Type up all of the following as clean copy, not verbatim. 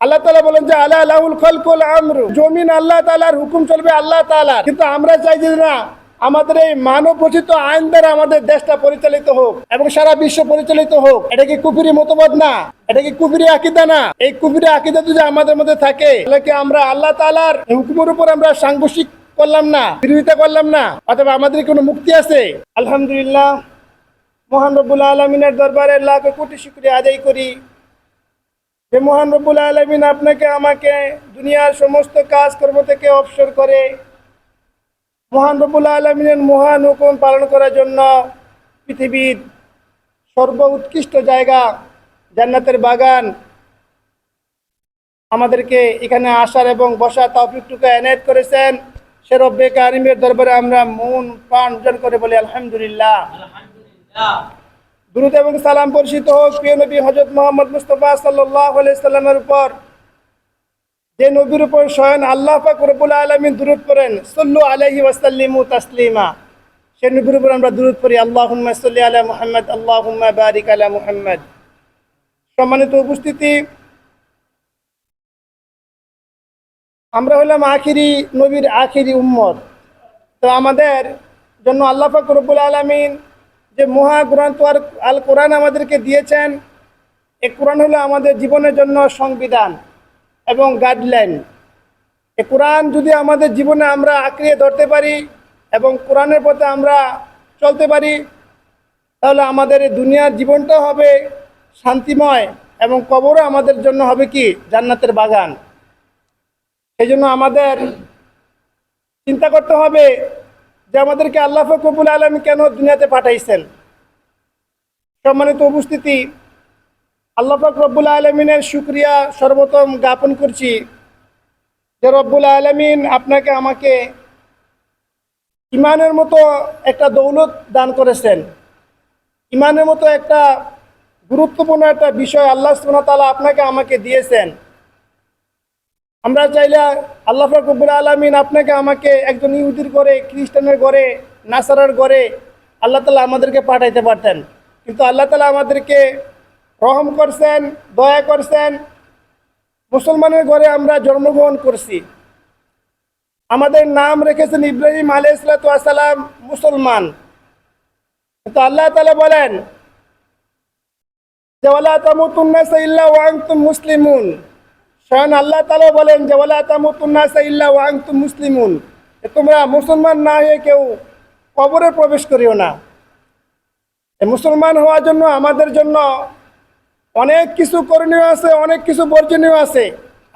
আল্লাহ তাআলা বলেন যে আলা লাহুল খালকুল আমরু, জমিন আল্লাহ তাআলার, হুকুম চলবে আল্লাহ তাআলার। কিন্তু আমরা চাই যে না, আমাদের এই মানব রচিত আইন দ্বারা আমাদের দেশটা পরিচালিত হোক এবং সারা বিশ্ব পরিচালিত হোক। এটা কি কুফরি মতবাদ না? এটা কি কুফরি আকীদা না? এই কুফরি আকীদা যদি আমাদের মধ্যে থাকে, তাহলে কি আমরা আল্লাহ তাআলার হুকুমের উপর আমরা সাংঘর্ষিক করলাম না, বিরোধিতা করলাম না? অথবা আমাদের কোনো মুক্তি আছে? আলহামদুলিল্লাহ, মহান রব্বুল আলামিনের দরবারে লাখ কোটি শুকরিয়া আদায় করি যে মহান রব্বুল আলামিন আপনাকে আমাকে দুনিয়ার সমস্ত কাজকর্ম থেকে অবসর করে মহান রব্বুল আলামিনের মহান হুকুম পালন করার জন্য পৃথিবীর সর্বোৎকৃষ্ট জায়গা জান্নাতের বাগান আমাদেরকে এখানে আসার এবং বসার তৌফিকটুকু এনায়েত করেছেন। সে রব্বে কারিমের দরবারে আমরা মন প্রাণ উজাড় করে বলি আলহামদুলিল্লাহ। দুরূদ এবং সালাম বর্ষিত হোক প্রিয় নবী হযরত মুহাম্মদ মুস্তাফা সাল্লাল্লাহু আলাইহি সাল্লামের উপর, যে নবীর উপর স্বয়ং আল্লাহ পাক রব্বুল আলামিন দুরূদ পড়েন, সাল্লু আলাইহি ওয়া সাল্লিমু তাসলিমা। সেই নবীর উপর আমরা দুরূদ পড়ি, আল্লাহুম্মা সাল্লি আলা মুহাম্মদ, আল্লাহুম্মা বারিক আলা মুহাম্মদ। সম্মানিত উপস্থিতি, আমরা হলাম আখিরি নবীর আখিরি উম্মত। তো আমাদের জন্য আল্লাহ পাক রব্বুল আলামিন যে মহাগ্রন্থ আল কোরআন আমাদেরকে দিয়েছেন, এই কোরআন হলো আমাদের জীবনের জন্য সংবিধান এবং গাইডলাইন। এই কোরআন যদি আমাদের জীবনে আমরা আঁকড়িয়ে ধরতে পারি এবং কোরআনের পথে আমরা চলতে পারি, তাহলে আমাদের এই দুনিয়ার জীবনটাও হবে শান্তিময় এবং কবরও আমাদের জন্য হবে কি জান্নাতের বাগান। এই জন্য আমাদের চিন্তা করতে হবে যে আমাদেরকে আল্লাহ পাক রব্বুল আলামিন কেন দুনিয়াতে পাঠাইছেন। সম্মানিত উপস্থিতি, আল্লাহ পাক রব্বুল আলামিনের শুকরিয়া সর্বপ্রথম জ্ঞাপন করছি যে রব্বুল আলামিন আপনাকে আমাকে ইমানের মতো একটা দৌলত দান করেছেন। ইমানের মতো একটা গুরুত্বপূর্ণ একটা বিষয় আল্লাহ সুবহানাহু ওয়া তাআলা আপনাকে আমাকে দিয়েছেন। আমরা চাইলে আল্লাহ পাক রব্বুল আলামিন আপনাকে আমাকে একজন ইহুদির ঘরে, খ্রিস্টানের ঘরে, নাসারার ঘরে আল্লাহ তাআলা আমাদেরকে পাঠাইতে পারতেন, কিন্তু আল্লাহ তাআলা আমাদেরকে রহম করছেন, দয়া করছেন। মুসলমানের ঘরে আমরা জন্মগ্রহণ করছি, আমাদের নাম রেখেছেন ইব্রাহিম আলাইহিস সালাম, মুসলমান। কিন্তু আল্লাহ তাআলা বলেন যে ওয়ালা তামুতুন্না ইল্লা ওয়া আনতুম মুসলিমুন। স্বয়ং আল্লাহ তাআলা বলেন যে ওয়ালা তামুতুন্না ইল্লা ওয়া আনতুম মুসলিমুন, তোমরা মুসলমান না হয়ে কেউ কবরে প্রবেশ করিও না। মুসলমান হওয়ার জন্য আমাদের জন্য অনেক কিছু করণীয় আছে, অনেক কিছু বর্জনীয় আছে।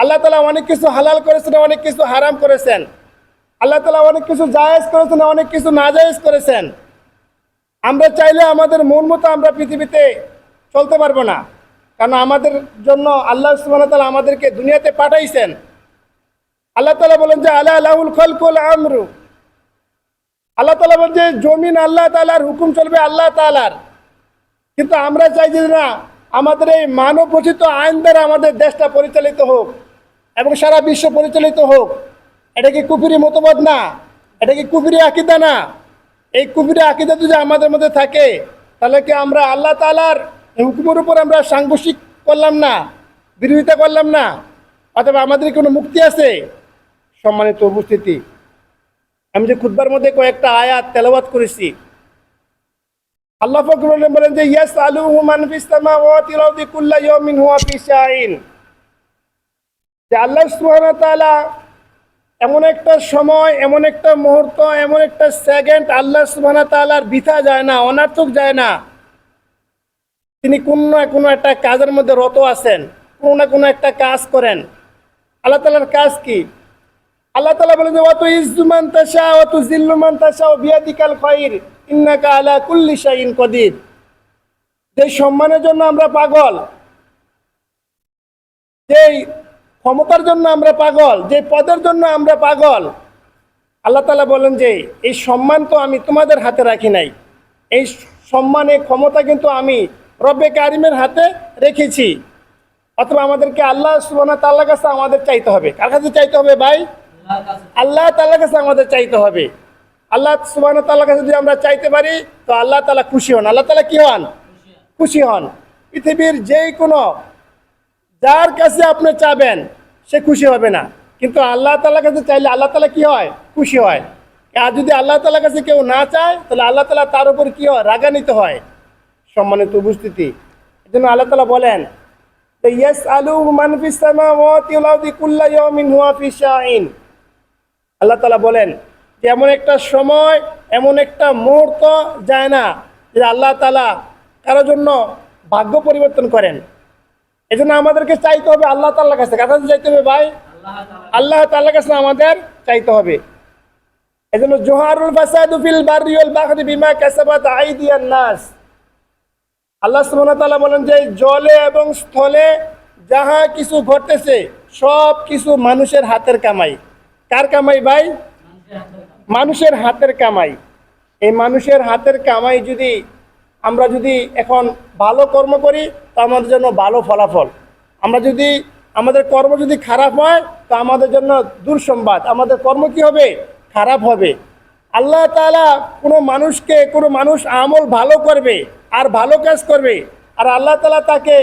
আল্লাহ তাআলা অনেক কিছু হালাল করেছেন, অনেক কিছু হারাম করেছেন। আল্লাহ তাআলা অনেক কিছু জায়েজ করেছেন, অনেক কিছু নাজায়েজ করেছেন। আমরা চাইলে আমাদের মন মতো আমরা পৃথিবীতে চলতে পারবো না, কারণ আমাদের জন্য আল্লাহ সুবহানাহু ওয়া তাআলা আমাদেরকে দুনিয়াতে পাঠাইছেন। আল্লাহ তাআলা বলেন যে আলা লাহুল খালকুল আমরু, আল্লাহ তাআলা বলেন যে জমিন আল্লাহ তাআলার, হুকুম চলবে আল্লাহ তাআলার। কিন্তু আমরা চাই যে না, আমাদের এই মানব রচিত আইন দ্বারা আমাদের দেশটা পরিচালিত হোক এবং সারা বিশ্ব পরিচালিত হোক। এটা কি কুফরি মতবাদ না? এটা কি কুফরি আকীদা না? এই কুফরি আকীদা যদি আমাদের মধ্যে থাকে, তাহলে কি আমরা আল্লাহ তাআলার হুকুমের উপর আমরা সাংঘর্ষিক করলাম না, বিরোধিতা করলাম না? অথবা আমাদের কোনো মুক্তি আছে? সম্মানিত উপস্থিতি, আমি যে খুতবার মধ্যে কয়েকটা আয়াত তেলাওয়াত করেছি, আল্লাহ পাক বলেন যে ইয়াসআলুহু মান ফিস সামাওয়াতি ওয়াল আরদি কুল্লা ইয়াউমিন হুয়া ফি শাইন। যে আল্লাহ সুবহানাহু ওয়া তাআলা এমন একটা সময়, এমন একটা মুহূর্ত, এমন একটা সেকেন্ড আল্লাহ সুবহানাহু ওয়া তাআলার বৃথা যায় না, অনার্থক যায় না। তিনি কোনো না কোনো একটা কাজের মধ্যে রত আছেন, কোনো না কোনো একটা কাজ করেন। আল্লাহ তাআলার কাজ কি? আল্লাহ তাআলা বলেন যে ওয়া তুইজ্জু মান তাশা ওয়া তুযিল্লু মান তাশা বিয়াদিকাল খায়র ইন্নাকা আলা কুল্লি শাইইন কদির। যে সম্মানের জন্য আমরা পাগল, যেই ক্ষমতার জন্য আমরা পাগল, যে পদের জন্য আমরা পাগল, আল্লাহ তাআলা বলেন যে এই সম্মান তো আমি তোমাদের হাতে রাখি নাই। এই সম্মান, এই ক্ষমতা কিন্তু আমি রব্বে কারিমের হাতে রেখেছি। অথবা আমাদেরকে আল্লাহ সুবহানাহু ওয়া তাআলার কাছে আমাদের চাইতে হবে। কার কাছে চাইতে হবে ভাই? আল্লাহ তাআলার কাছে আমাদের চাইতে হবে। আল্লাহ সুবহানাহু ওয়া তাআলার কাছে যদি আমরা চাইতে পারি, তো আল্লাহ তাআলা খুশি হন। আল্লাহ তাআলা কি হন? খুশি হন। পৃথিবীর যেই কোনো যার কাছে আপনি চাবেন সে খুশি হবে না, কিন্তু আল্লাহ তাআলার কাছে চাইলে আল্লাহ তাআলা কি হয়? খুশি হয়। আর যদি আল্লাহ তাআলার কাছে কেউ না চায় তাহলে আল্লাহ তাআলা তার উপর কি হয়? রাগান্বিত হয়। সম্মানিত উপস্থিতি, এই জন্য আল্লাহ তাআলা বলেন ইয়াসআলুহু মান ফিস সামাওয়াতি ওয়াল আরদি কুল্লা ইয়াউমিন হুয়া ফি শাইন। আল্লাহ তাআলা বলেন যে এমন একটা সময়, এমন একটা মুহূর্ত যায় না যে আল্লাহ তাআলা কারোর জন্য ভাগ্য পরিবর্তন করেন। এই জন্য আমাদেরকে চাইতে হবে আল্লাহ তাআলার কাছে। কার কাছে চাইতে হবে ভাই? আল্লাহ তাআলার কাছে আমাদের চাইতে হবে। এই জন্য জোহারুল ফাসাদু ফিল বাররি ওয়াল বাহরি বিমা কাসাবাত আইদিয়ান নাস। আল্লাহ সুবহানাহু ওয়া তাআলা বলেন যে জলে এবং স্থলে যাহা কিছু ঘটতেছে সব কিছু মানুষের হাতের কামাই। কার কামাই ভাই? মানুষের হাতের কামাই। এই মানুষের হাতের কামাই যদি আমরা যদি এখন ভালো কর্ম করি তো আমাদের জন্য ভালো ফলাফল, আমরা যদি আমাদের কর্ম যদি খারাপ হয় তো আমাদের জন্য দুঃসংবাদ, আমাদের কর্ম কি হবে? খারাপ হবে। আল্লাহ তাআলা কোনো মানুষকে, কোনো মানুষ আমল ভালো করবে আর ভালো কাজ করবে আর আল্লাহ তাআলা তাকে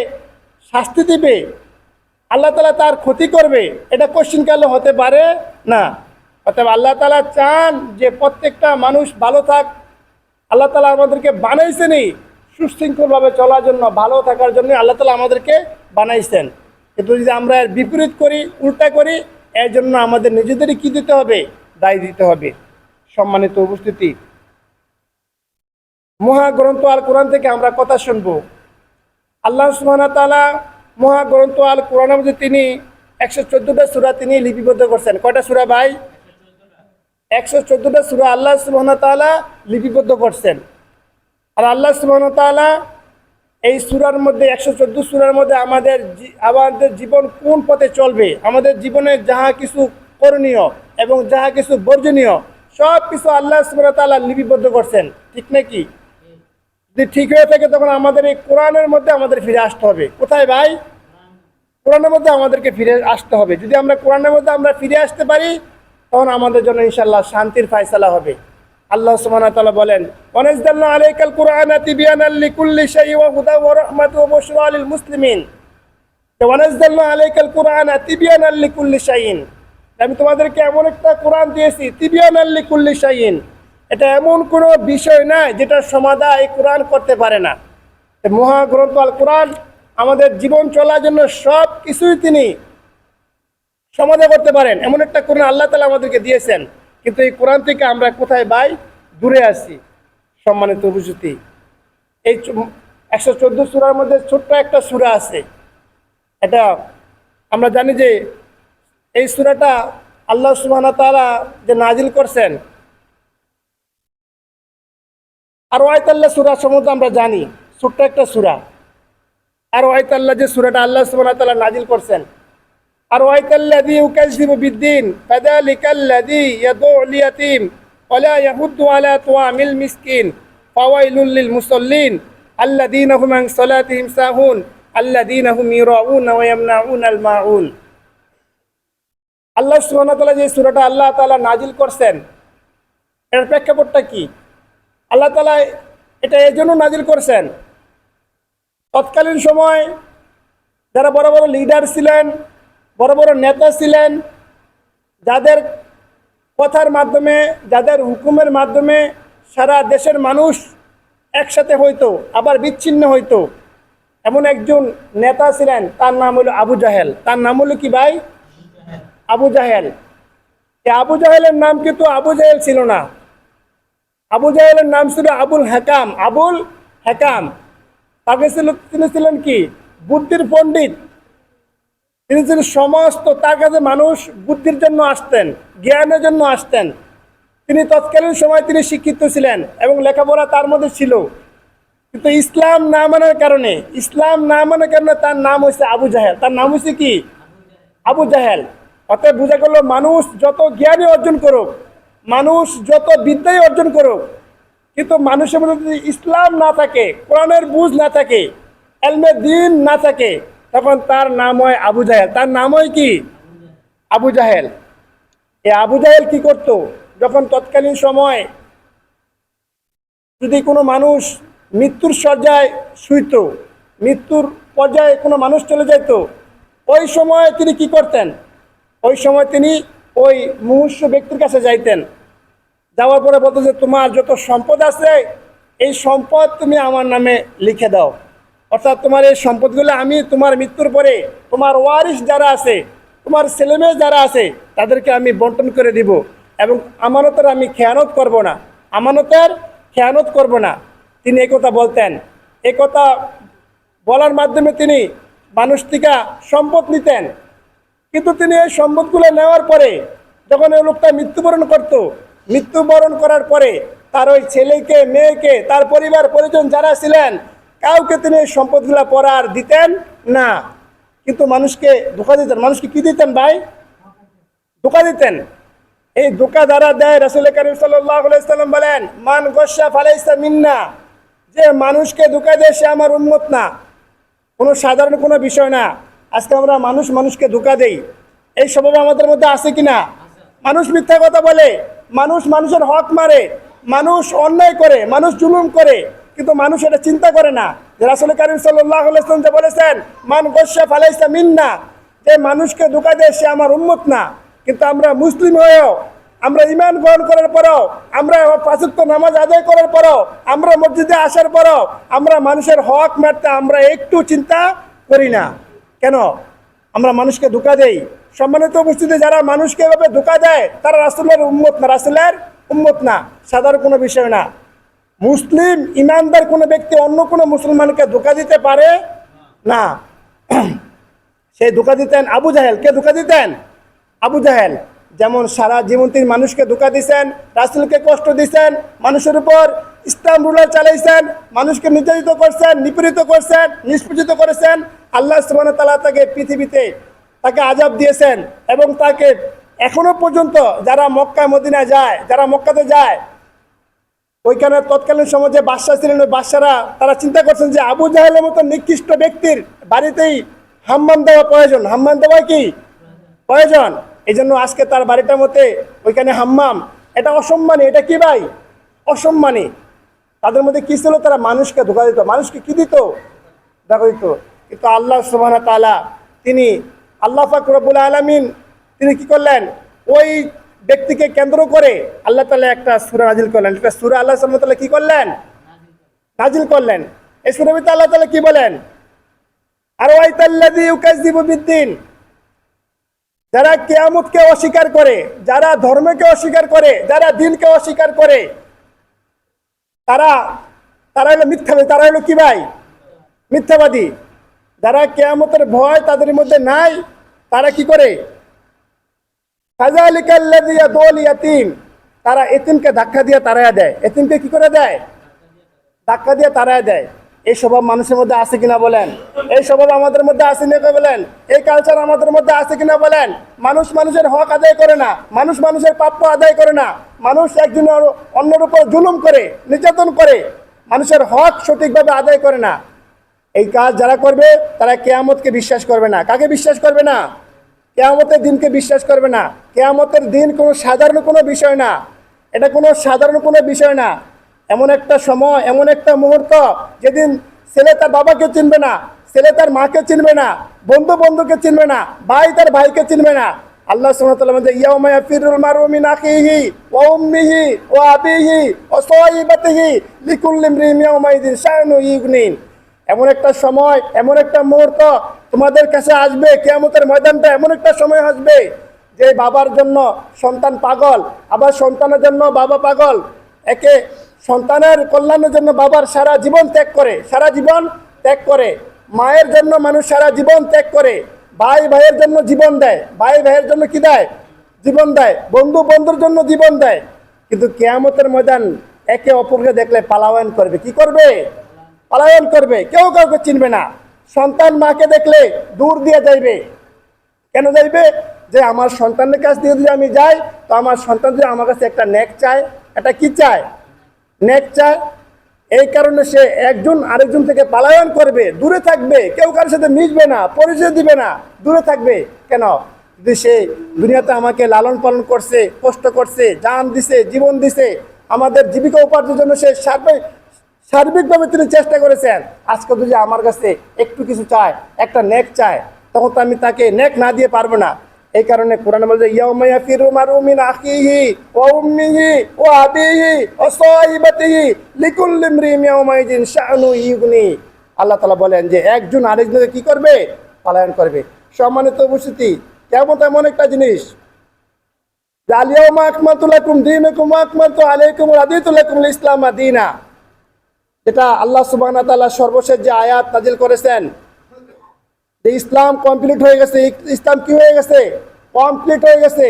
শাস্তি দিবে, আল্লাহ তাআলা তার ক্ষতি করবে, এটা কোশ্চিনকালে হতে পারে না। অতএব আল্লাহ তাআলা চান যে প্রত্যেকটা মানুষ ভালো থাক। আল্লাহ তাআলা আমাদেরকে বানাইছেনই সুশৃঙ্খলভাবে চলার জন্য, ভালো থাকার জন্য আল্লাহ তাআলা আমাদেরকে বানাইছেন। কিন্তু যদি আমরা এর বিপরীত করি, উল্টা করি, এর জন্য আমাদের নিজেদেরই কি দিতে হবে? দায় দিতে হবে। সম্মানিত উপস্থিতি, মহাগ্রন্থ আল কোরআন থেকে আমরা কথা শুনব। আল্লাহ সুবহানাহু ওয়া তাআলা মহাগ্রন্থ আল কোরআনের মধ্যে তিনি 114টা সূরা তিনি লিপিবদ্ধ করছেন। কয়টা সূরা ভাই? 114টা সূরা আল্লাহ সুবহানাহু ওয়া তাআলা লিপিবদ্ধ করছেন। আর আল্লাহ সুবহানাহু ওয়া তাআলা এই সূরার মধ্যে 114 সূরার মধ্যে আমাদের জীবন কোন পথে চলবে, আমাদের জীবনে যাহা কিছু করণীয় এবং যাহা কিছু বর্জনীয় সব কিছু আল্লাহ সুবহানাহু ওয়া তাআলা লিপিবদ্ধ করছেন। ঠিক নাকি? যদি ঠিক হয়ে থাকে তখন আমাদের এই কোরআনের মধ্যে আমাদের ফিরে আসতে হবে। কোথায় ভাই? কোরআনের মধ্যে আমাদেরকে ফিরে আসতে হবে। যদি আমরা কোরআনের মধ্যে আমরা ফিরে আসতে পারি তখন আমাদের জন্য ইনশাআল্লাহ শান্তির ফায়সালা হবে। আল্লাহ সুবহানাহু ওয়া তাআলা বলেন ওয়ানাজ্জালনা আলাইকাল কুরআনা তিবয়ানাল লিকুল্লি শাইইন ওয়া হুদা ওয়া রাহমাতুন ওয়া বুশরা লিল মুসলিমিন। ওয়ানাজ্জালনা আলাইকাল কুরআনা তিবয়ানাল লিকুল্লি শাইইন, আমি তোমাদেরকে এমন একটা কোরআন দিয়েছি তিবয়ানাল লিকুল্লি শাইইন, এটা এমন কোনো বিষয় না যেটার সমাধান এই কোরআন করতে পারে না। মহাগ্রন্থ আল কোরআন আমাদের জীবন চলার জন্য সব কিছুই তিনি সমাধান করতে পারেন, এমন একটা কোরআন আল্লাহ তাআলা আমাদেরকে দিয়েছেন। কিন্তু এই কোরআন থেকে আমরা কোথায় ভাই? দূরে আছি। সম্মানিত উপস্থিতি, এই 114 সূরার মধ্যে ছোট্ট একটা সূরা আছে, এটা আমরা জানি যে এই সূরাটা আল্লাহ সুবহানাহু ওয়া তাআলা যে নাজিল করছেন। আর ওয়াইতাল্লাহ সূরা সম্বন্ধে আমরা জানি, ছোট্ট একটা সূরা। আর ওয়াইতাল্লাহ যে সূরাটা আল্লাহ সুবহানাহু ওয়া তাআলা নাজিল করছেন, আর ওয়াইতাল্লাযী ইউকাযযিবু বিদ্দীন ফাযালিকাল্লাযী ইয়াদউল ইয়াতীম ওয়া লা ইয়াহুদ্দু আলা তুআমিল মিসকিন ফাওয়াইলুল লিল মুসাল্লিন আল্লাযীনা হুম আন সালাতিহিম সাহুন আল্লাযীনা হুম ইউরাউনা ওয়া ইয়ামনাউনাল মাউন। আল্লাহ সুবহানাহু ওয়া তাআলা যে সূরাটা আল্লাহ তাআলা নাজিল করছেন এর প্রেক্ষাপটটা কি? আল্লাহ তাআলা এটা এই জন্য নাজিল করছেন, তৎকালীন সময় যারা বড় বড় লিডার ছিলেন, বড় বড় নেতা ছিলেন, যাদের কথার মাধ্যমে, যাদের হুকুমের মাধ্যমে সারা দেশের মানুষ একসাথে হইতো আবার বিচ্ছিন্ন হইতো, এমন একজন নেতা ছিলেন, তার নাম হলো আবু জাহেল। তার নাম হলো কি ভাই? আবু জাহেল। এই আবু জাহেলের নাম কিন্তু আবু জাহেল ছিল না, আবু জাহেলের নাম ছিল আবুল হাকাম। আবুল হাকাম, তাকে তিনি ছিলেন কি? বুদ্ধির পণ্ডিত। তিনি ছিলেন সমস্ত, তার কাছে মানুষ বুদ্ধির জন্য আসতেন, জ্ঞানের জন্য আসতেন। তিনি তৎকালীন সময় তিনি শিক্ষিত ছিলেন এবং লেখাপড়া তার মধ্যে ছিল, কিন্তু ইসলাম না মানার কারণে, তার নাম হয়েছে আবু জাহেল। তার নাম হয়েছে কি? আবু জাহেল। অতএব বোঝা গেল মানুষ যত জ্ঞানই অর্জন করুক, মানুষ যত বিদ্যাই অর্জন করুক, কিন্তু মানুষের মধ্যে যদি ইসলাম না থাকে, কোরআনের বুঝ না থাকে, এলমে দ্বীন না থাকে, তখন তার নাম হয় আবু জাহেল। তার নাম হয় কি? আবু জাহেল। এই আবু জাহেল কি করত? যখন তৎকালীন সময় যদি কোনো মানুষ মৃত্যুর শয্যায় শুইত, মৃত্যুর পর্যায়ে কোনো মানুষ চলে যেত, ওই সময় তিনি কি করতেন? ওই সময় তিনি ওই মুমূর্ষু ব্যক্তির কাছে যাইতেন, যাওয়ার পরে বলতো যে তোমার যত সম্পদ আছে এই সম্পদ তুমি আমার নামে লিখে দাও, অর্থাৎ তোমার এই সম্পদগুলো আমি তোমার মৃত্যুর পরে তোমার ওয়ারিস যারা আছে, তোমার ছেলেমেয়ে যারা আছে তাদেরকে আমি বন্টন করে দিব, এবং আমানতের আমি খেয়ানত করব না, আমানতের খেয়ানত করব না। তিনি একথা বলতেন। একথা বলার মাধ্যমে তিনি মানুষ থেকে সম্পদ নিতেন। কিন্তু তিনি এই সম্পদগুলো নেওয়ার পরে যখন ওই লোকটা মৃত্যুবরণ করত, মৃত্যুবরণ করার পরে তার ওই ছেলেকে, মেয়েকে, তার পরিবার পরিজন যারা ছিলেন কাউকে তিনি এই সম্পদগুলো পড়ার দিতেন না, কিন্তু মানুষকে ধোঁকা দিতেন। মানুষকে কি দিতেন ভাই? ধোঁকা দিতেন। এই ধোঁকা যারা দেয়, রাসূল কারীম সাল্লাল্লাহু আলাইহি সাল্লাম বলেন, মান গশ্যা ফালাইসা মিন্না, যে মানুষকে ধোঁকা দেয় সে আমার উম্মত না। কোনো সাধারণ কোনো বিষয় না। আজকে আমরা মানুষকে ধোঁকা দেই, এই স্বভাব আমাদের মধ্যে আছে কিনা? মানুষ মিথ্যা কথা বলে, মানুষ মানুষের হক মারে, মানুষ অন্যায় করে, মানুষ জুলুম করে, কিন্তু মানুষ এটা চিন্তা করে না যে রাসূল কারীম সাল্লাল্লাহু আলাইহি ওয়াসাল্লাম যে বলেছেন মান গশ্যা ফালাইসা মিন্না, যে মানুষকে ধোঁকা দেয় সে আমার উম্মত না। কিন্তু আমরা মুসলিম হয়েও, আমরা ঈমান গ্রহণ করার পরও, আমরা পাঁচ ওয়াক্ত নামাজ আদায় করার পরও, আমরা মসজিদে আসার পরও আমরা মানুষের হক মারতে আমরা একটু চিন্তা করি না। কেন? আমরা মানুষকে ধোঁকা দেই। সম্মানিত উপস্থিতি, যারা মানুষকে এভাবে ধোঁকা দেয় তারা রাসূলের উম্মত না, রাসূলের উম্মত না, সাধারণ কোনো বিষয় না। মুসলিম ইমানদার কোনো ব্যক্তি অন্য কোনো মুসলমানকে ধোঁকা দিতে পারে না। সেই ধোঁকা দিতেন আবু জাহেল। কে ধোঁকা দিতেন? আবু জাহেল। যেমন সারা জীবন তিনি মানুষকে ধোঁকা দিয়েছেন, রাসূলকে কষ্ট দিয়েছেন, মানুষের উপর ইসলাম রুলার চালাইছেন, মানুষকে নির্যাতিত করছেন, নিপীড়িত করছেন, নিষ্পেষিত করেছেন। আল্লাহ সুবহানাহু ওয়া তাআলা তাকে পৃথিবীতে তাকে আযাব দিয়েছেন, এবং তাকে এখনো পর্যন্ত যারা মক্কা মদিনা যায়, যারা মক্কাতে যায়, ওইখানে তৎকালীন সময় যে বাদশাহ ছিলেন, ওই বাদশারা তারা চিন্তা করছেন যে আবু জাহেলের মতো নিকৃষ্ট ব্যক্তির বাড়িতেই হাম্মাম দেওয়া প্রয়োজন। হাম্মাম দেওয়া কি প্রয়োজন? এই জন্য আজকে তার বাড়িটার মধ্যে ওইখানে হাম্মাম। এটা অসম্মানী। এটা কি ভাই? অসম্মানী। তাদের মধ্যে কি ছিল? তারা মানুষকে ধোঁকা দিত। মানুষকে কি দিত? ধোঁকা দিত। কিন্তু আল্লাহ সুবহানাহু ওয়া তাআলা তিনি, আল্লাহ পাক রব্বুল আলামিন তিনি কি করলেন? ওই ব্যক্তিকে কেন্দ্র করে আল্লাহ তাআলা একটা সূরা নাজিল করলেন। একটা সূরা আল্লাহ সুবহানাহু ওয়া তাআলা কি করলেন? নাজিল করলেন। এই সূরার ভিতরে আল্লাহ তাআলা কি বলেন? আরাআইতাল্লাযী ইউকাযযিবু বিদ্দীন, যারা কিয়ামতকে অস্বীকার করে, যারা ধর্মকে অস্বীকার করে, যারা দ্বীনকে অস্বীকার করে, তারা হলো মিথ্যাবাদী। তারা হলো কি ভাই? মিথ্যাবাদী। যারা কিয়ামতের ভয় তাদের মধ্যে নাই, তারা কি করে? ফাযালিকাল্লাযী ইয়াদুল ইয়াতীম, তারা এতিমকে ধাক্কা দিয়ে তাড়ায়া দেয়। এতিমকে কি করে দেয়? ধাক্কা দিয়ে তাড়ায়া দেয়। এই স্বভাব মানুষের মধ্যে আছে কিনা বলেন? এই স্বভাব আমাদের মধ্যে আছে কিনা বলেন? এই কালচার আমাদের মধ্যে আছে কিনা বলেন? মানুষ মানুষের হক আদায় করে না, মানুষ মানুষের প্রাপ্য আদায় করে না, মানুষ একজনের অন্যের উপর জুলুম করে, নির্যাতন করে, মানুষের হক সঠিকভাবে আদায় করে না। এই কাজ যারা করবে তারা কিয়ামতকে বিশ্বাস করবে না। কাকে বিশ্বাস করবে না? কিয়ামতের দিনকে বিশ্বাস করবে না। কিয়ামতের দিন কোনো সাধারণ কোনো বিষয় না, এটা কোনো সাধারণ কোনো বিষয় না। এমন একটা সময়, এমন একটা মুহূর্ত যেদিন ছেলে তার বাবাকে চিনবে না, ছেলে তার মাকে চিনবে না, বন্ধু বন্ধুকে চিনবে না, ভাই তার ভাইকে চিনবে না। আল্লাহ সুবহানাহু ওয়া তাআলা বলেন, ইয়াউমা ইয়াফিরুল মারউ মিন আখিহি ওয়া উম্মিহি ওয়া আবিহি ওয়া সাহিবাতিহি লিকুল্লি ইমরিইন ইয়াউমাইযিন শা'নু ইউগনিন। এমন একটা সময়, এমন একটা মুহূর্ত তোমাদের কাছে আসবে, কিয়ামতের ময়দানটা এমন একটা সময় আসবে যে বাবার জন্য সন্তান পাগল, আবার সন্তানের জন্য বাবা পাগল। একে সন্তানের কল্যাণের জন্য বাবার সারা জীবন ত্যাগ করে, সারা জীবন ত্যাগ করে। মায়ের জন্য মানুষ সারা জীবন ত্যাগ করে। ভাই ভাইয়ের জন্য জীবন দেয়, ভাই ভাইয়ের জন্য কি দেয়? জীবন দেয়। বন্ধু বন্ধুর জন্য জীবন দেয়। কিন্তু কিয়ামতের ময়দান একে অপরকে দেখলে পালায়ন করবে। কি করবে? পালায়ন করবে। কেউ কাউকে চিনবে না। সন্তান মাকে দেখলে দূর দিয়ে যাইবে। কেন যাইবে? যে আমার সন্তানের কাছ দিয়ে যদি আমি যাই, তো আমার সন্তান যদি আমার কাছে একটা নেক চায়, এটা কি চায়? নেক চায়। এই কারণে সে একজন আরেকজন থেকে পালায়ন করবে, দূরে থাকবে, কেউ কারোর সাথে মিশবে না, পরিচয় দিবে না, দূরে থাকবে। কেন? যদি সে দুনিয়াতে আমাকে লালন পালন করছে, কষ্ট করছে, জান দিছে, জীবন দিছে, আমাদের জীবিকা উপার্জনের জন্য সে সার্বিকভাবে তিনি চেষ্টা করেছেন। আজকে যদি আমার কাছে একটু কিছু চায়, একটা নেক চায়, তখন তো আমি তাকে নেক না দিয়ে পারবো না। এই কারণে কোরআন বলছে ইয়াউমা ইয়াফিরু মারউ মিন আখিহি ওয়া উম্মিহি ওয়া আবিহি ওয়া সাহিবাতিহি লিকুল্লি ইমরিইন ইয়াউমাইযিন শাআনু ইউগনি। আল্লাহ তাআলা বলেন যে একজন আরেকজনকে কি করবে? পলায়ন করবে। সম্মানিত উপস্থিতি, কেমন এমন একটা জিনিস, আল ইয়াউমা আকমালতু লাকুম দীনাকুম ওয়া আকমালতু আলাইকুম ওয়া রাদিতু লাকুমুল ইসলাম দীনা, যেটা আল্লাহ সুবহানাহু ওয়া তাআলা সর্বশেষ যে আয়াত নাজিল করেছেন, যে ইসলাম কমপ্লিট হয়ে গেছে। ইসলাম কি হয়ে গেছে? কমপ্লিট হয়ে গেছে।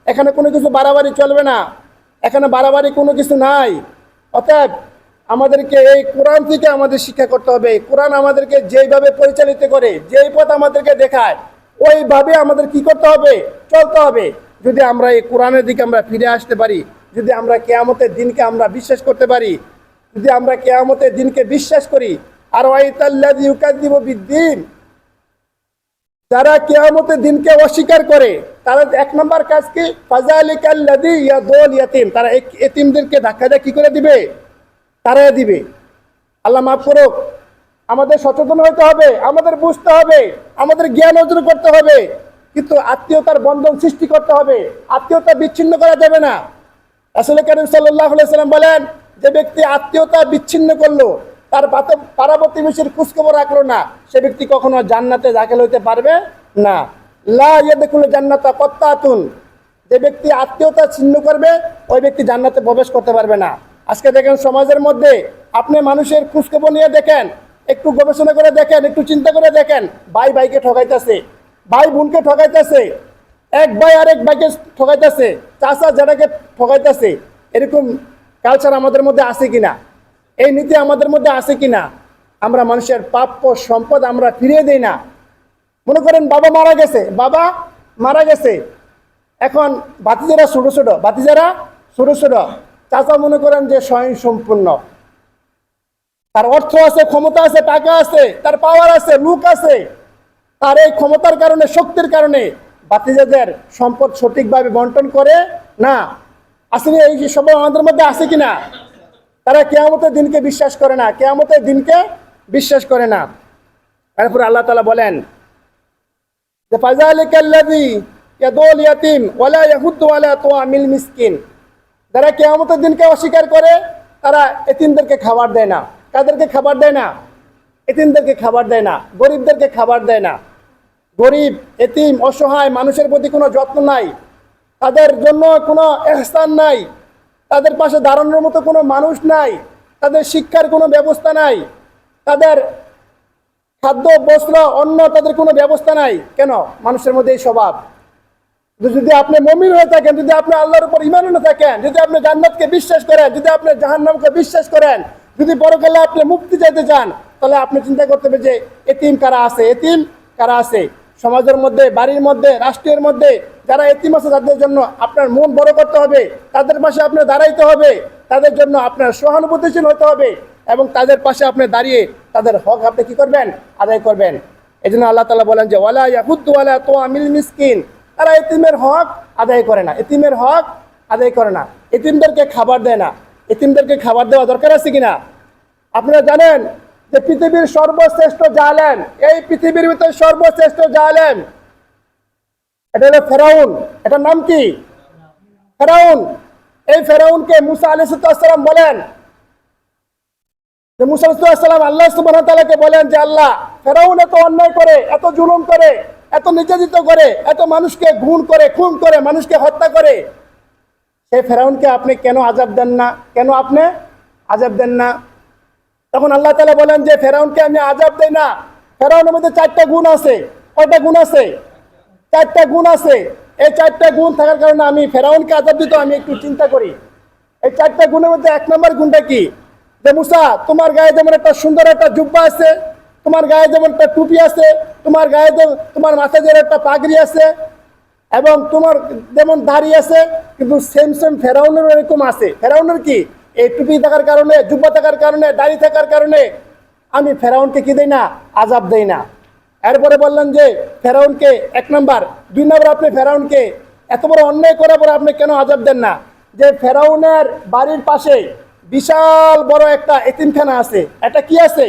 এখানে কোনো কিছু বাড়াবাড়ি চলবে না, এখানে বাড়াবাড়ি কোনো কিছু নাই। অতএব আমাদেরকে এই কোরআন থেকে আমাদের শিক্ষা করতে হবে। কোরআন আমাদেরকে যেইভাবে পরিচালিত করে, যেই পথ আমাদেরকে দেখায়, ওইভাবে আমাদের কি করতে হবে? চলতে হবে। যদি আমরা এই কোরআনের দিকে আমরা ফিরে আসতে পারি, যদি আমরা কিয়ামতের দিনকে আমরা বিশ্বাস করতে পারি, যদি আমরা কিয়ামতের দিনকে বিশ্বাস করি, আর ওয়াইতাল্লাযী ইউকাযযিবু বিদ্দীন, যারা কিয়ামতের দিনকে অস্বীকার করে, তারা এক নম্বর কাজ কি? ফাযালিকাল্লাযী ইয়াদুল ইয়াতীম, তারা এতিমদেরকে ধাক্কা দিয়ে কি করে দিবে? তারাই দিবে। আল্লাহ মাফ করুক। আমাদের সচেতন হতে হবে, আমাদের বুঝতে হবে, আমাদের জ্ঞান অর্জন করতে হবে, কিন্তু আত্মীয়তার বন্ধন সৃষ্টি করতে হবে। আত্মীয়তা বিচ্ছিন্ন করা যাবে না। রাসূল কারীম সাল্লাল্লাহু আলাইহি ওয়াসাল্লাম বলেন, যে ব্যক্তি আত্মীয়তা বিচ্ছিন্ন করলো, তার পাড়া প্রতিবেশীর খোঁজখবর রাখলো না, সে ব্যক্তি কখনো জান্নাতে দাখিল হইতে পারবে না। লা ইয়াদখুলুল জান্নাতা কাত্তাতুন, যে ব্যক্তি আত্মীয়তা ছিন্ন করবে, ওই ব্যক্তি জান্নাতে প্রবেশ করতে পারবে না। আজকে দেখেন সমাজের মধ্যে আপনি মানুষের খোঁজখবর নিয়ে দেখেন, একটু গবেষণা করে দেখেন, একটু চিন্তা করে দেখেন, ভাই ভাইকে ঠকাইতেছে, ভাই বোনকে ঠকাইতেছে, এক ভাই আরেক ভাইকে ঠকাইতেছে, চাচা যেটাকে ঠকাইতেছে। এরকম কালচার আমাদের মধ্যে আছে কিনা? এই নীতি আমাদের মধ্যে আছে কিনা? আমরা মানুষের প্রাপ্য সম্পদ আমরা ফিরিয়ে দেই না। মনে করেন বাবা মারা গেছে, এখন ভাতিজারা ছোট ছোট, চাচা মনে করেন যে স্বয়ং সম্পূর্ণ, তার অর্থ আছে, ক্ষমতা আছে, টাকা আছে, তার পাওয়ার আছে, লুক আছে। তার এই ক্ষমতার কারণে, শক্তির কারণে ভাতিজাদের সম্পদ সঠিকভাবে বন্টন করে না। আসলে এই সব আমাদের মধ্যে আছে কিনা? তারা কিয়ামতের দিনকে বিশ্বাস করে না, কিয়ামতের দিনকে বিশ্বাস করে না। তারপরে আল্লাহ তাআলা বলেন যে ফাযালিকাল্লাযী ইয়াদুল ইয়াতীম ওয়া লা ইয়াহুদ্দু আলা তুআমিল মিসকিন, যারা কিয়ামতের দিনকে অস্বীকার করে, তারা এতিমদেরকে খাবার দেয় না। কাদেরকে খাবার দেয় না? এতিমদেরকে খাবার দেয় না, গরিবদেরকে খাবার দেয় না। গরিব, এতিম, অসহায় মানুষের প্রতি কোনো যত্ন নাই, তাদের জন্য কোনো ইহসান নাই, তাদের পাশে দাঁড়ানোর মতো কোনো মানুষ নাই, তাদের শিক্ষার কোনো ব্যবস্থা নাই, তাদের খাদ্য, বস্ত্র, অন্ন, তাদের কোনো ব্যবস্থা নাই। কেন? মানুষের মধ্যে এই স্বভাব। যদি আপনি মুমিন হয়ে থাকেন, যদি আপনি আল্লাহর উপর ঈমান এনে থাকেন, যদি আপনি জান্নাতকে বিশ্বাস করেন, যদি আপনি জাহান্নামকে বিশ্বাস করেন, যদি পরকালে আপনি মুক্তি চাইতে চান, তাহলে আপনি চিন্তা করতে হবে যে এতিম কারা আছে, এতিম কারা আছে। সমাজের মধ্যে, বাড়ির মধ্যে, রাষ্ট্রের মধ্যে যারা এতিম আছে, তাদের জন্য আপনার মন বড় করতে হবে, তাদের পাশে আপনি দাঁড়াইতে হবে, তাদের জন্য আপনার সহানুভূতিশীল হতে হবে, এবং তাদের পাশে আপনি দাঁড়িয়ে তাদের হক আপনি কি করবেন? আদায় করবেন। এই জন্য আল্লাহ তাআলা বলেন যে ওয়ালা ইয়াহুদ্দু আলা তুআমিল মিসকিন, তারা এতিমের হক আদায় করে না, এতিমের হক আদায় করে না, এতিমদেরকে খাবার দেয় না। এতিমদেরকে খাবার দেওয়া দরকার আছে কিনা? আপনারা জানেন যে পৃথিবীর সর্বশ্রেষ্ঠ জালেম, এই পৃথিবীর ভিতরে সর্বশ্রেষ্ঠ জালেম, এটা হলো ফেরাউন। এটার নাম কি? ফেরাউন। এই ফেরাউনকে মুসা আলাইহিস সালাম বলেন যে মুসা আলাইহিস সালাম আল্লাহ সুবহানাহু ওয়া তাআলাকে বলেন যে আল্লাহ, ফেরাউন এত অন্যায় করে, এত জুলুম করে, এত নির্যাতিত করে, এত মানুষকে খুন করে, মানুষকে হত্যা করে, সেই ফেরাউনকে আপনি কেন আযাব দেন না? কেন আপনি আযাব দেন না? তখন আল্লাহ তাআলা বলেন যে ফেরাউনকে আমি আযাব দেই না। ফেরাউনের মধ্যে 4টা গুণ আছে। কয়টা গুণ আছে? 4টা গুণ আছে। এই 4টা গুণ থাকার কারণে আমি ফেরাউনকে আযাব দিতে আমি একটু চিন্তা করি। এই 4টা গুণের মধ্যে 1 নম্বর গুণটা কি? যে মুসা, তোমার গায়ে যেমন একটা সুন্দর একটা জুব্বা আছে, তোমার গায়ে যেমন একটা টুপি আছে, তোমার মাথায় যেমন একটা পাগড়ি আছে, এবং তোমার যেমন দাড়ি আছে, কিন্তু সেম ফেরাউনের এরকম আছে। ফেরাউনের কি? এই টুপি থাকার কারণে, জুব্বা থাকার কারণে, দাড়ি থাকার কারণে আমি ফেরাউনকে কি দেই না? আযাব দেই না। এরপরে বললেন যে ফেরাউনকে 1 নম্বর। 2 নম্বর, আপনি ফেরাউনকে এত বড় অন্যায় করার পর আপনি কেন আযাব দেন না? যে ফেরাউনের বাড়ির পাশে বিশাল বড় একটা এতিমখানা আছে। এটা কি আছে?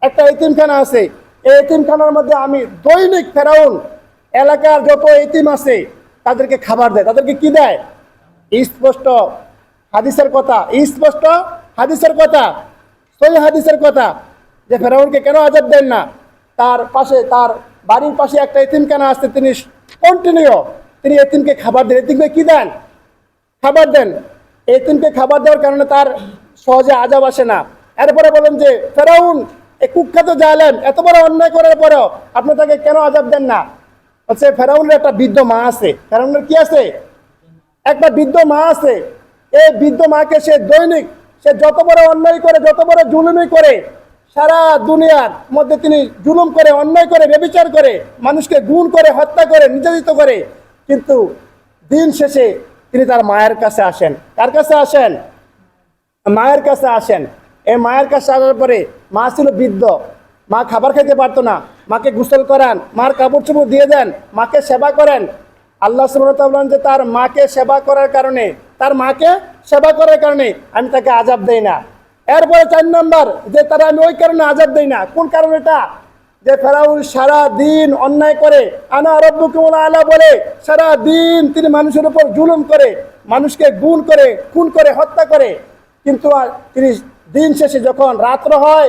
একটা এতিমখানা আছে। এই এতিমখানার মধ্যে আমি দৈনিক ফেরাউন এলাকার যত এতিম আছে তাদেরকে খাবার দেয়। তাদেরকে কি দেয়? স্পষ্ট হাদিসের কথা, স্পষ্ট হাদিসের কথা, সহি হাদিসের কথা, যে ফেরাউনকে কেন আযাব দেন না? তার পাশে, তার বাড়ির পাশে একটা এতিমখানা আছে, তিনি কন্টিনিউ তিনি এতিমকে খাবার দেন। এতিমকে কি দেন? খাবার দেন। এতিমকে খাবার দেওয়ার কারণে তার সহজে আযাব আসে না। এরপরে বলেন যে ফেরাউন এই কুখ্যাত জালেম এত বড় অন্যায় করার পরেও আপনি তাকে কেন আযাব দেন না? হচ্ছে ফেরাউনের একটা বৃদ্ধ মা আছে। ফেরাউনের কি আছে? একটা বৃদ্ধ মা আছে। এই বৃদ্ধ মাকে সে দৈনিক, সে যত বড় অন্যায় করে, যত বড় জুলুমি করে, সারা দুনিয়ার মধ্যে তিনি জুলুম করে, অন্যায় করে, ব্যভিচার করে, মানুষকে গুণ করে, হত্যা করে, নির্যাতিত করে, কিন্তু দিন শেষে তিনি তার মায়ের কাছে আসেন। কার কাছে আসেন? মায়ের কাছে আসেন। এই মায়ের কাছে আসার পরে মা ছিল বৃদ্ধ, মা খাবার খেতে পারতো না, মাকে গোসল করান, মার কাপড় চোপড় দিয়ে দেন, মাকে সেবা করেন। আল্লাহ সুবহানাহু ওয়া তাআলা বলেন যে তার মাকে সেবা করার কারণে, তার মাকে সেবা করার কারণে আমি তাকে আযাব দেই না। এরপরে 4 নম্বর, যে তারা আমি ওই কারণে আযাব দেই না। কোন কারণে? এটা যে ফেরাউন সারা দিন অন্যায় করে, আনা রাব্বুকুমুল আলা বলে সারা দিন তিনি মানুষের উপর জুলুম করে, মানুষকে গুণ করে, খুন করে, হত্যা করে, কিন্তু তিনি দিন শেষে যখন রাত্র হয়,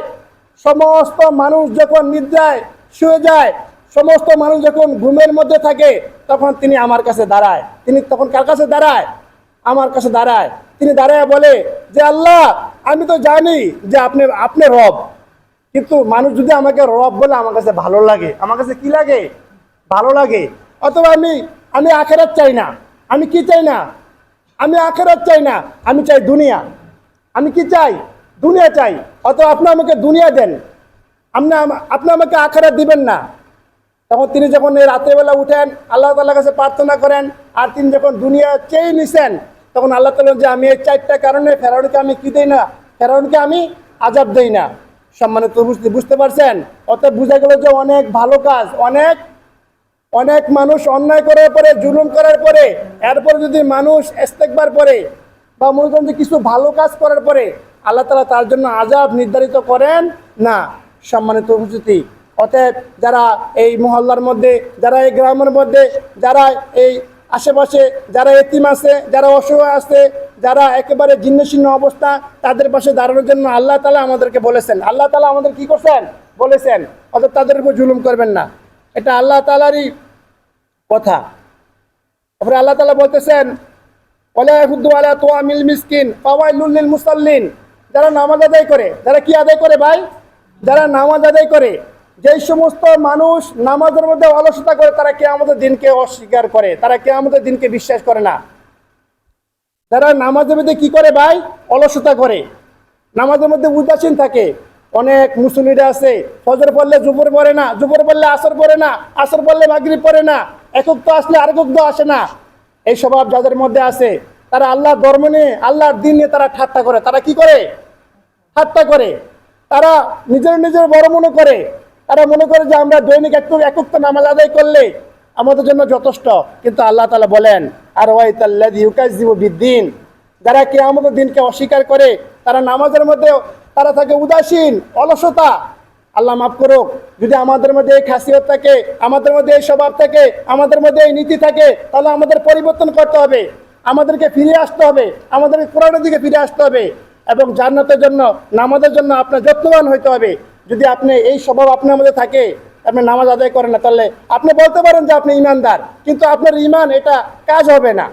সমস্ত মানুষ যখন নিদ্রায় শুয়ে যায়, সমস্ত মানুষ যখন ঘুমের মধ্যে থাকে, তখন তিনি আমার কাছে দাঁড়ায়। তিনি তখন কার কাছে দাঁড়ায়? আমার কাছে দাঁড়ায়। তিনি দাঁড়ায় বলে যে আল্লাহ, আমি তো জানি যে আপনি রব, কিন্তু মানুষ যদি আমাকে রব বলে আমার কাছে ভালো লাগে। আমার কাছে কি লাগে? ভালো লাগে। অথবা আমি আখেরাত চাই না। আমি কি চাই না? আমি আখেরাত চাই না, আমি চাই দুনিয়া। আমি কি চাই? দুনিয়া চাই। অথবা আপনি আমাকে দুনিয়া দেন, আপনি আমাকে আখেরাত দিবেন না। তখন তিনি যখন এই রাত্রেবেলা উঠেন, আল্লাহ তাআলার কাছে প্রার্থনা করেন, আর তিনি যখন দুনিয়া চেয়ে নিছেন, তখন আল্লাহ তাআলা যে আমি এই 4টা কারণে ফেরাউনকে আমি কি দেই না? ফেরাউনকে আমি আযাব দেই না। সম্মানিত বুঝতে পারছেন? অতএব বুঝা গেল যে অনেক ভালো কাজ, অনেক মানুষ অন্যায় করার পরে, জুলুম করার পরে, এরপর যদি মানুষ ইস্তেগফার করে বা মনে করেন যে কিছু ভালো কাজ করার পরে, আল্লাহ তাআলা তার জন্য আযাব নির্ধারিত করেন না। সম্মানিত উপস্থিতি, অতএব যারা এই মহল্লার মধ্যে, যারা এই গ্রামের মধ্যে, যারা এই আশেপাশে, যারা এতিম আছে, যারা অসহায় আছে, যারা একেবারে জীর্ণশীর্ণ অবস্থা, তাদের পাশে দাঁড়ানোর জন্য আল্লাহ তাআলা আমাদেরকে বলেছেন। আল্লাহ তাআলা আমাদের কি করছেন? বলেছেন। অতএব তাদের উপর জুলুম করবেন না। এটা আল্লাহ তাআলারই কথা। তারপরে আল্লাহ তাআলা বলতেছেন, ওয়ালা ইয়াহুদ্দু আলা তুআমিল মিসকিন ফাওয়াইলুল লিল মুসাল্লিন। যারা নামাজ আদায় করে, যারা কি আদায় করে ভাই? যারা নামাজ আদায় করে, যেই সমস্ত মানুষ নামাজের মধ্যে অলসতা করে, তারা কিয়ামতের দিনকে অস্বীকার করে, তারা কিয়ামতের দিনকে বিশ্বাস করে না। যারা নামাজের মধ্যে কি করে ভাই? অলসতা করে, নামাজের মধ্যে উদাসীন থাকে। অনেক মুসল্লিরা আছে, ফজর পড়লে জুবর পড়ে না, জুবর পড়লে আসর পড়ে না, আসর পড়লে মাগরিব পড়ে না, একক তো আসলে আরেকক তো আসে না। এই স্বভাব যাদের মধ্যে আছে, তারা আল্লাহর ধর্ম নিয়ে, আল্লাহর দিন নিয়ে তারা ঠাট্টা করে। তারা কি করে? ঠাট্টা করে। তারা নিজের বড় মনে করে। তারা মনে করে যে আমরা দৈনিক একক তো নামাজ আদায় করলে আমাদের জন্য যথেষ্ট। কিন্তু আল্লাহ তাআলা বলেন, আর ওয়াইতাল্লাযী ইউকাযযিবু বিদ্দিন, যারা কিয়ামতের দিনকে অস্বীকার করে, তারা নামাজের মধ্যে তারা থাকে উদাসীন, অলসতা। আল্লাহ মাফ করুক, যদি আমাদের মধ্যে এই খাসিয়ত থাকে, আমাদের মধ্যে এই স্বভাব থাকে, আমাদের মধ্যে এই নীতি থাকে, তাহলে আমাদের পরিবর্তন করতে হবে, আমাদেরকে ফিরে আসতে হবে, আমাদের কোরআনের দিকে ফিরে আসতে হবে, এবং জান্নাতের জন্য, নামাজের জন্য আপনার যত্নবান হইতে হবে। যদি আপনি এই স্বভাব আপনার মধ্যে থাকে, আপনি নামাজ আদায় করেন না, তাহলে আপনি বলতে পারেন যে আপনি ইমানদার, কিন্তু আপনার ইমান এটা কাজ হবে না।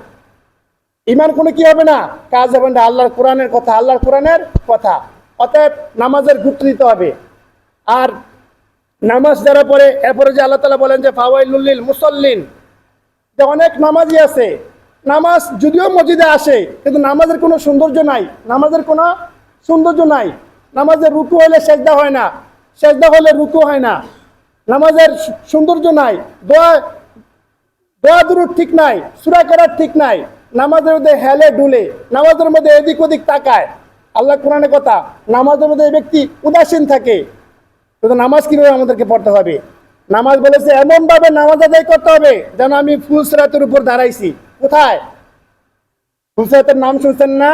ইমান কোনো কি হবে না? কাজ হবে না। আল্লাহর কোরআনের কথা, আল্লাহর কোরআনের কথা। অতএব নামাজের গুরুত্ব দিতে হবে। আর নামাজ যারা পড়ে, এরপরে যে আল্লাহ তাআলা বলেন যে ফাওয়াইলুল লিল মুসাল্লিন, যে অনেক নামাজি আছে, নামাজ যদিও মসজিদে আসে, কিন্তু নামাজের কোনো সৌন্দর্য নাই, নামাজের কোনো সৌন্দর্য নাই। নামাজের রুকু হলে সেজদা হয় না, সেজদা হলে রুকু হয় না, নামাজের সৌন্দর্য নাই, দোয়া দুরূদ ঠিক নাই, সূরা করার ঠিক নাই, নামাজের মধ্যে হেলে ডুলে, নামাজের মধ্যে এদিক ওদিক তাকায়। আল্লাহ কোরআনের কথা, নামাজের মধ্যে এই ব্যক্তি উদাসীন থাকে। তো নামাজ কিভাবে আমাদেরকে পড়তে হবে? নামাজ বলেছে এমনভাবে নামাজ আদায় করতে হবে যেন আমি ফুলসিরাতের উপর দাঁড়াইছি। কোথায়? ফুলসিরাতের নাম শুনছেন না?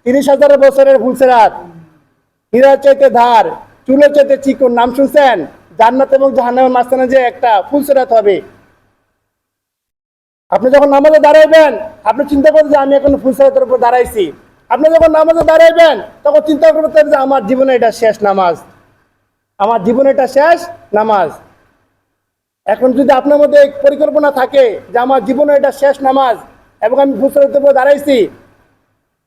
30,000 বছরের ফুলসিরাত, হীরার চাইতে ধার, চুলের চাইতে চিকন, নাম শুনছেন? জান্নাত এবং জাহান্নামের মাঝখানে যে একটা ফুল ছড়াতে হবে। আপনি যখন নামাজে দাঁড়াইবেন আপনি চিন্তা করবেন যে আমি এখন ফুলসরাতের উপর দাঁড়াইছি। আপনি যখন নামাজে দাঁড়াইবেন তখন চিন্তা করবেন যে আমার জীবনে এটা শেষ নামাজ, আমার জীবনে এটা শেষ নামাজ। এখন যদি আপনার মধ্যে এই পরিকল্পনা থাকে যে আমার জীবনে এটা শেষ নামাজ এবং আমি ফুলসরাতের উপর দাঁড়াইছি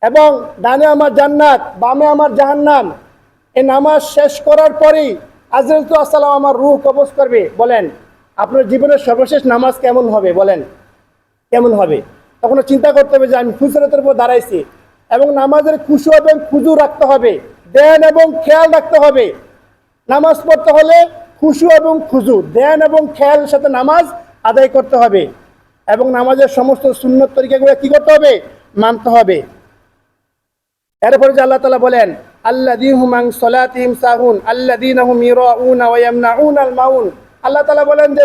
এবং ডানে আমার জান্নাত বামে আমার জাহান্নাম, এই নামাজ শেষ করার পরেই আজরাইল আসসালাম আমার রূহ কবজ করবে, বলেন আপনার জীবনের সর্বশেষ নামাজ কেমন হবে? বলেন কেমন হবে? তখন চিন্তা করতে হবে যে আমি ফুলসরাতের উপর দাঁড়াইছি এবং নামাজের খুশু এবং খুজু রাখতে হবে, ধ্যান এবং খেয়াল রাখতে হবে। নামাজ পড়তে হলে খুশু এবং খুজু, ধ্যান এবং খেয়ালের সাথে নামাজ আদায় করতে হবে এবং নামাজের সমস্ত সুন্নত তরিকাগুলো কি করতে হবে? মানতে হবে। এরপরে যে আল্লাহ তাআলা বলেন আল্লাযীহুম আন সালাতিহিম সাহুন আল্লাযীনা হুম ইরাউনা ওয়া ইয়ামনাউনাল মাউন। আল্লাহ তাআলা বলেন যে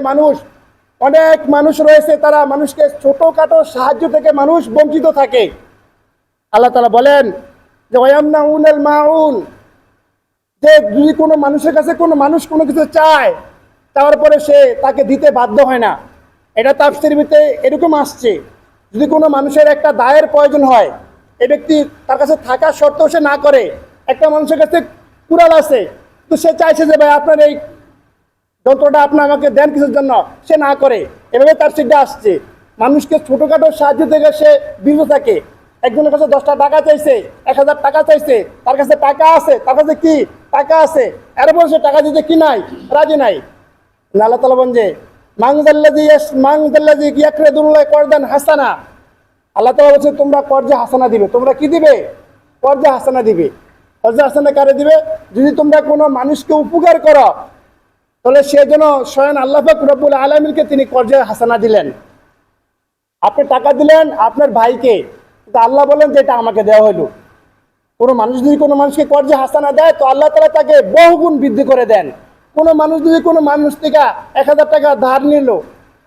অনেক মানুষ রয়েছে, তারা মানুষকে ছোটখাটো সাহায্য থেকে মানুষ বঞ্চিত থাকে। আল্লাহ তাআলা বলেন যে ওয়ায়ামনাউনাল মাউন, যে যদি কোনো মানুষের কাছে কোনো মানুষ কোনো কিছু চায়, চাওয়ার পরে সে তাকে দিতে বাধ্য হয় না। এটা তাফসীরের ভিতরে এরকম আসছে, যদি কোনো মানুষের একটা দায়ের প্রয়োজন হয়, এই ব্যক্তি তার কাছে থাকা সত্ত্বেও সে না করে। একটা মানুষের কাছে কুড়াল আছে, তো সে চাইছে যে ভাই আপনার এই যন্ত্রটা আপনি আমাকে দেন কিছুর জন্য, সে না করে। এভাবে তার সিদ্ধা আসছে। মানুষকে ছোটোখাটো সাহায্য থেকে সে বিরত থাকে। একজনের কাছে 10টা টাকা চাইছে, 1000 টাকা চাইছে, তার কাছে টাকা আছে, তার কাছে কি টাকা আছে, এরপর সে টাকা দিতে কি নাই, রাজি নাই। আল্লাহ তাআলা বলেন যে মাংজাল্লাযী ইয়াকরিদুল্লাহ করদান হাসানা। আল্লাহ তাআলা বলছে তোমরা কর্জে হাসানা দিবে। তোমরা কি দিবে? কর্জে হাসানা দিবে। কর্জে হাসানা কারে দিবে? যদি তোমরা কোনো মানুষকে উপকার করো তাহলে সে যেন স্বয়ং আল্লাহ পাক রব্বুল আলামিনকে তিনি কর্জে হাসানা দিলেন। আপনি টাকা দিলেন আপনার ভাইকে, কিন্তু আল্লাহ বলেন যে এটা আমাকে দেওয়া হলো। কোনো মানুষ যদি কোনো মানুষকে কর্জে হাসানা দেয় তো আল্লাহ তাআলা তাকে বহুগুণ বৃদ্ধি করে দেন। কোনো মানুষ যদি কোনো মানুষ থেকে 1000 টাকা ধার নিল,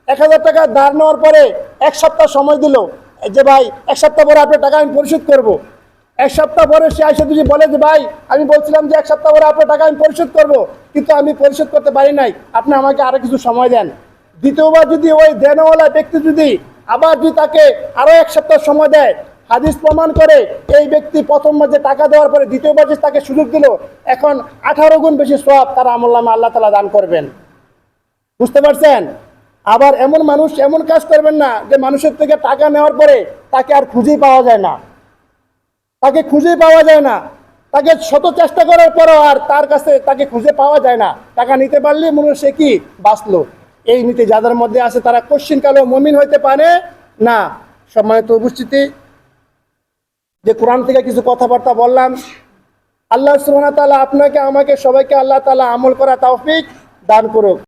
1000 টাকা ধার নেওয়ার পরে 1 সপ্তাহ সময় দিল যে ভাই 1 সপ্তাহ পরে আপনার টাকা আমি পরিশোধ করব। 1 সপ্তাহ পরে সে এসে যদি বলে যে ভাই আমি বলছিলাম যে 1 সপ্তাহ পরে আপনার টাকা আমি পরিশোধ করব, কিন্তু আমি পরিশোধ করতে পারি নাই, আপনি আমাকে আরো কিছু সময় দেন। দ্বিতীয়বার যদি ওই দেনওয়ালা ব্যক্তি যদি আবার যদি তাকে আরো 1 সপ্তাহ সময় দেয়, হাদিস প্রমাণ করে এই ব্যক্তি প্রথমবার যে টাকা দেওয়ার পরে দ্বিতীয়বার যে তাকে সুযোগ দিল, এখন 18 গুণ বেশি সওয়াব তার আমলনামা আল্লাহ তাআলা দান করবেন। বুঝতে পারছেন? আবার এমন মানুষ এমন কাজ করবেন না যে মানুষের থেকে টাকা নেওয়ার পরে তাকে আর খুঁজেই পাওয়া যায় না, তাকে খুঁজে পাওয়া যায় না, তাকে শত চেষ্টা করার পরও আর তার কাছে তাকে খুঁজে পাওয়া যায় না। টাকা নিতে পারলে মনে হয় সে কি বাঁচলো। এই নীতি যাদের মধ্যে আছে তারা কোশ্চিনকালেও মুমিন হইতে পারে না। সম্মানিত উপস্থিতি, যে কোরআন থেকে কিছু কথাবার্তা বললাম, আল্লাহ সুবহানাহু ওয়া তাআলা আপনাকে আমাকে সবাইকে আল্লাহ তাআলা আমল করা তৌফিক দান করুক।